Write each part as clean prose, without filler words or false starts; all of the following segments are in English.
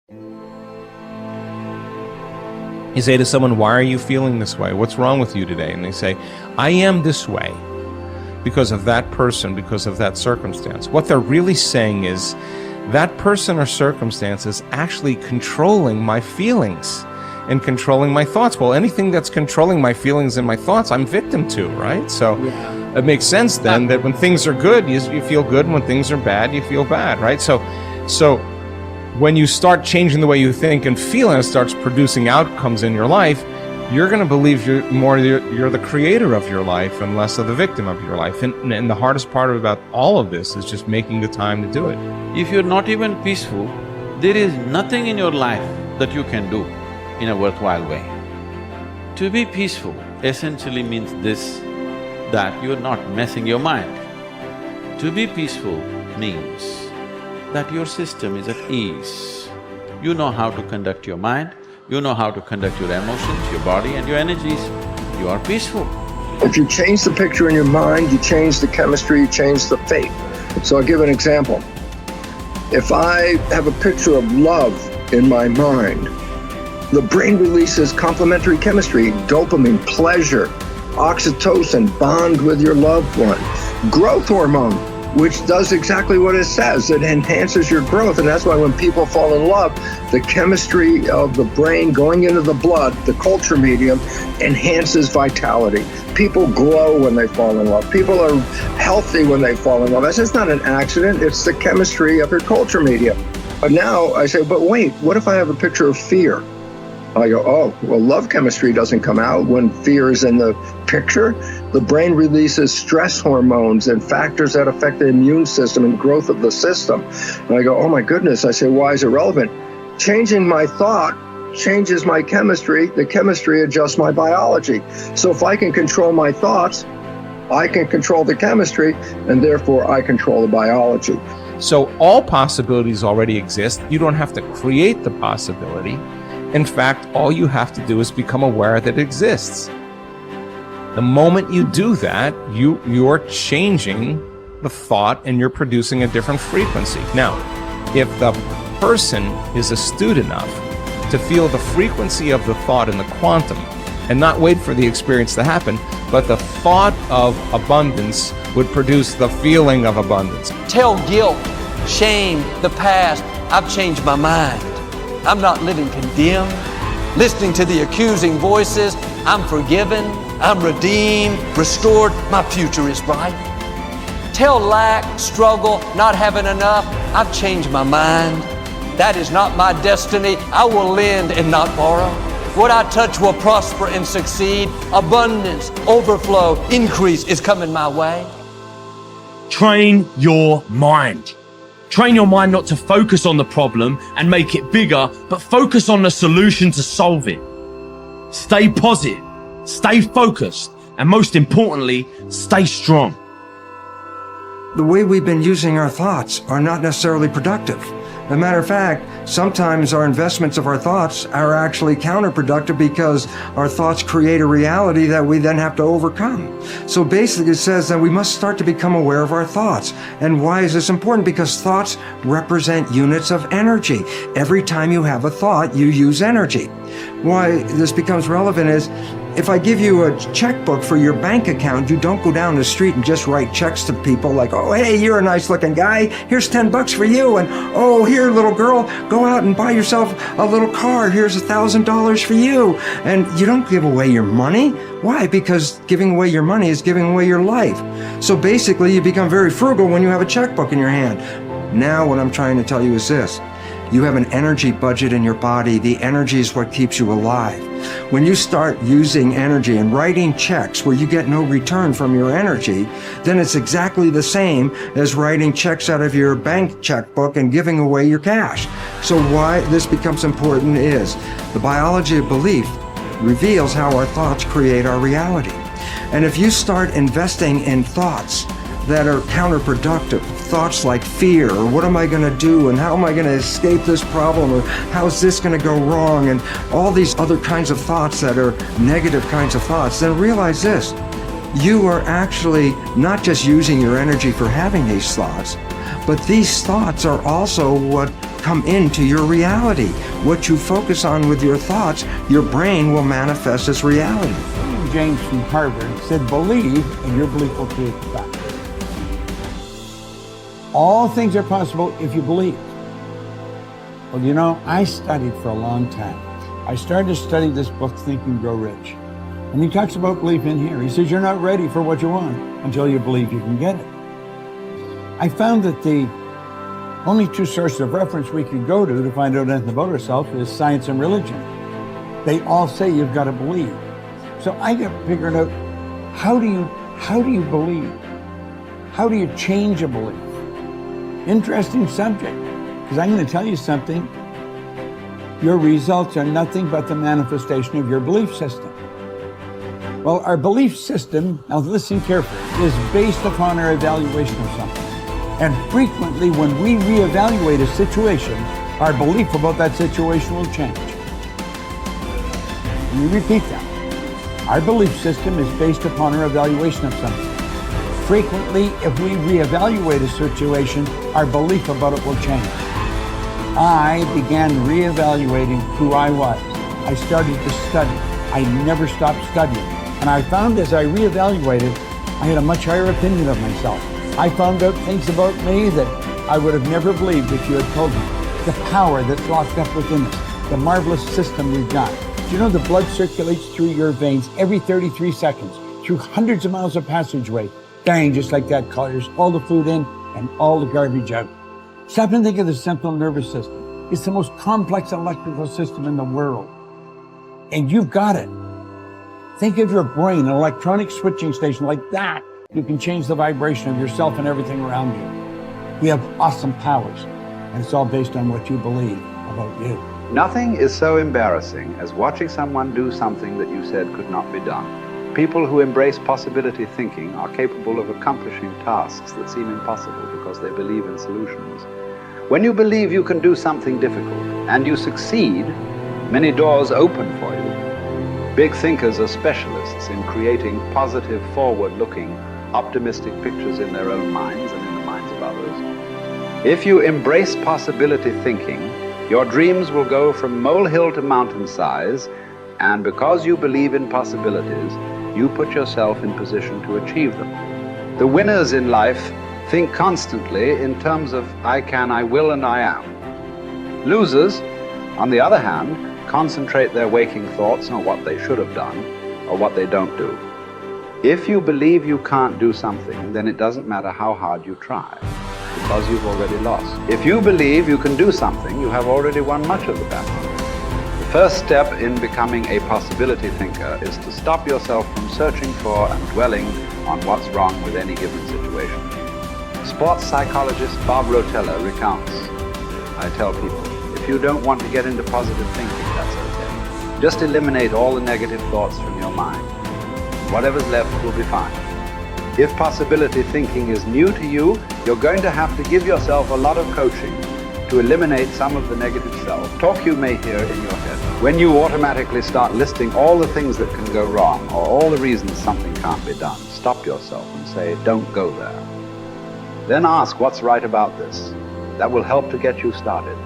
You say to someone, why are you feeling this way? What's wrong with you today? And they say, I am this way because of that person, because of that circumstance. What they're really saying is that person or circumstance is actually controlling my feelings and controlling my thoughts. Well, anything that's controlling my feelings and my thoughts, I'm victim to, right? So it makes sense then that when things are good, you feel good, and when things are bad, you feel bad, right? So when you start changing the way you think and feel, and it starts producing outcomes in your life, you're going to believe you're the creator of your life and less of the victim of your life. And the hardest part about all of this is just making the time to do it. If you're not even peaceful, there is nothing in your life that you can do in a worthwhile way. To be peaceful essentially means this, that you're not messing your mind. To be peaceful means that your system is at ease. You know how to conduct your mind, you know how to conduct your emotions, your body and your energies. You are peaceful. If you change the picture in your mind, you change the chemistry, you change the fate. So I'll give an example. If I have a picture of love in my mind, the brain releases complementary chemistry, dopamine, pleasure, oxytocin, bond with your loved one, growth hormone, which does exactly what it says. It enhances your growth, and that's why when people fall in love, the chemistry of the brain going into the blood, the culture medium, enhances vitality. People glow when they fall in love. People are healthy when they fall in love. That's just not an accident, it's the chemistry of your culture medium. But now I say, but wait, what if I have a picture of fear? I go, oh, well, love chemistry doesn't come out when fear is in the picture. The brain releases stress hormones and factors that affect the immune system and growth of the system. And I go, oh my goodness. I say, why is it relevant? Changing my thought changes my chemistry. The chemistry adjusts my biology. So if I can control my thoughts, I can control the chemistry, and therefore I control the biology. So all possibilities already exist. You don't have to create the possibility. In fact, all you have to do is become aware that it exists. The moment you do that, you're changing the thought and you're producing a different frequency. Now, if the person is astute enough to feel the frequency of the thought in the quantum and not wait for the experience to happen, but the thought of abundance would produce the feeling of abundance. Tell guilt, shame, the past, I've changed my mind. I'm not living condemned. Listening to the accusing voices, I'm forgiven, I'm redeemed, restored, my future is bright. Tell lack, struggle, not having enough, I've changed my mind. That is not my destiny. I will lend and not borrow. What I touch will prosper and succeed. Abundance, overflow, increase is coming my way. Train your mind. Train your mind not to focus on the problem and make it bigger, but focus on the solution to solve it. Stay positive, stay focused, and most importantly, stay strong. The way we've been using our thoughts are not necessarily productive. As a matter of fact, sometimes our investments of our thoughts are actually counterproductive because our thoughts create a reality that we then have to overcome. So basically it says that we must start to become aware of our thoughts. And why is this important? Because thoughts represent units of energy. Every time you have a thought, you use energy. Why this becomes relevant is, if I give you a checkbook for your bank account, you don't go down the street and just write checks to people like, oh, hey, you're a nice looking guy. Here's $10 for you. And oh, here, little girl, go out and buy yourself a little car. Here's $1,000 for you. And you don't give away your money. Why? Because giving away your money is giving away your life. So basically, you become very frugal when you have a checkbook in your hand. Now, what I'm trying to tell you is this. You have an energy budget in your body. The energy is what keeps you alive. When you start using energy and writing checks where you get no return from your energy, then it's exactly the same as writing checks out of your bank checkbook and giving away your cash. So why this becomes important is the biology of belief reveals how our thoughts create our reality. And if you start investing in thoughts that are counterproductive, thoughts like fear, or what am I going to do, and how am I going to escape this problem, or how's this going to go wrong, and all these other kinds of thoughts that are negative kinds of thoughts, then realize this. you are actually not just using your energy for having these thoughts, but these thoughts are also what come into your reality. What you focus on with your thoughts, your brain will manifest as reality. William James from Harvard said, believe and your belief will create the fact. All things are possible if you believe. Well, you know, I studied for a long time. I started to study this book, Think and Grow Rich. And he talks about belief in here. He says, you're not ready for what you want until you believe you can get it. I found that the only two sources of reference we could go to find out anything about ourselves is science and religion. They all say you've got to believe. So I got figured out, how do you believe? How do you change a belief? Interesting subject, because I'm going to tell you something. Your results are nothing but the manifestation of your belief system. Well, our belief system, now listen carefully, is based upon our evaluation of something. And frequently, when we reevaluate a situation, our belief about that situation will change. Let me repeat that. Our belief system is based upon our evaluation of something. Frequently, if we reevaluate a situation, our belief about it will change. I began reevaluating who I was. I started to study. I never stopped studying. And I found as I reevaluated, I had a much higher opinion of myself. I found out things about me that I would have never believed if you had told me. The power that's locked up within us, the marvelous system we've got. Do you know the blood circulates through your veins every 33 seconds, through hundreds of miles of passageway? Bang, just like that, clears all the food in and all the garbage out. Stop and think of the central nervous system. It's the most complex electrical system in the world. And you've got it. Think of your brain, an electronic switching station like that. You can change the vibration of yourself and everything around you. We have awesome powers, and it's all based on what you believe about you. Nothing is so embarrassing as watching someone do something that you said could not be done. People who embrace possibility thinking are capable of accomplishing tasks that seem impossible because they believe in solutions. When you believe you can do something difficult and you succeed, many doors open for you. Big thinkers are specialists in creating positive, forward-looking, optimistic pictures in their own minds and in the minds of others. If you embrace possibility thinking, your dreams will go from molehill to mountain size, and because you believe in possibilities, you put yourself in position to achieve them. The winners in life think constantly in terms of I can, I will, and I am. Losers, on the other hand, concentrate their waking thoughts on what they should have done or what they don't do. If you believe you can't do something, then it doesn't matter how hard you try, because you've already lost. If you believe you can do something, you have already won much of the battle. The first step in becoming a possibility thinker is to stop yourself from searching for and dwelling on what's wrong with any given situation. Sports psychologist Bob Rotella recounts, I tell people, if you don't want to get into positive thinking, that's okay. Just eliminate all the negative thoughts from your mind. Whatever's left will be fine. If possibility thinking is new to you, you're going to have to give yourself a lot of coaching to eliminate some of the negative self-talk you may hear in your head. When you automatically start listing all the things that can go wrong or all the reasons something can't be done, stop yourself and say, don't go there. Then ask what's right about this. That will help to get you started.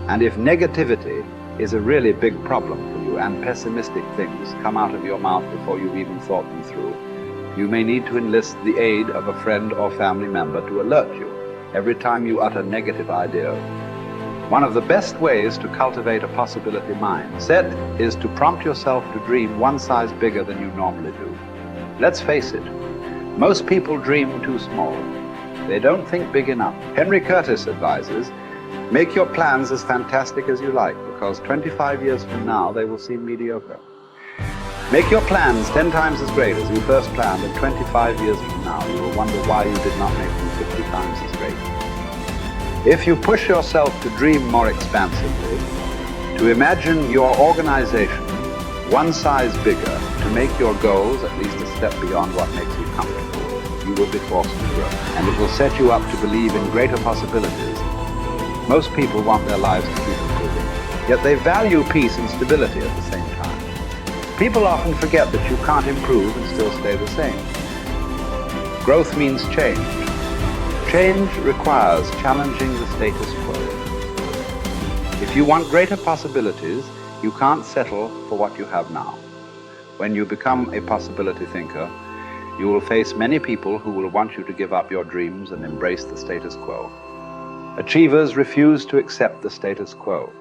And if negativity is a really big problem for you and pessimistic things come out of your mouth before you've even thought them through, you may need to enlist the aid of a friend or family member to alert you every time you utter negative idea. One of the best ways to cultivate a possibility mindset is to prompt yourself to dream one size bigger than you normally do. Let's face it, most people dream too small. They don't think big enough. Henry Curtis advises, make your plans as fantastic as you like, because 25 years from now, they will seem mediocre. Make your plans 10 times as great as you first planned, and 25 years from now, you will wonder why you did not make them 50 times as great. If you push yourself to dream more expansively, to imagine your organization one size bigger, to make your goals at least a step beyond what makes you comfortable, you will be forced to grow. And it will set you up to believe in greater possibilities. Most people want their lives to keep improving, yet they value peace and stability at the same time. People often forget that you can't improve and still stay the same. Growth means change. Change requires challenging the status quo. If you want greater possibilities, you can't settle for what you have now. When you become a possibility thinker, you will face many people who will want you to give up your dreams and embrace the status quo. Achievers refuse to accept the status quo.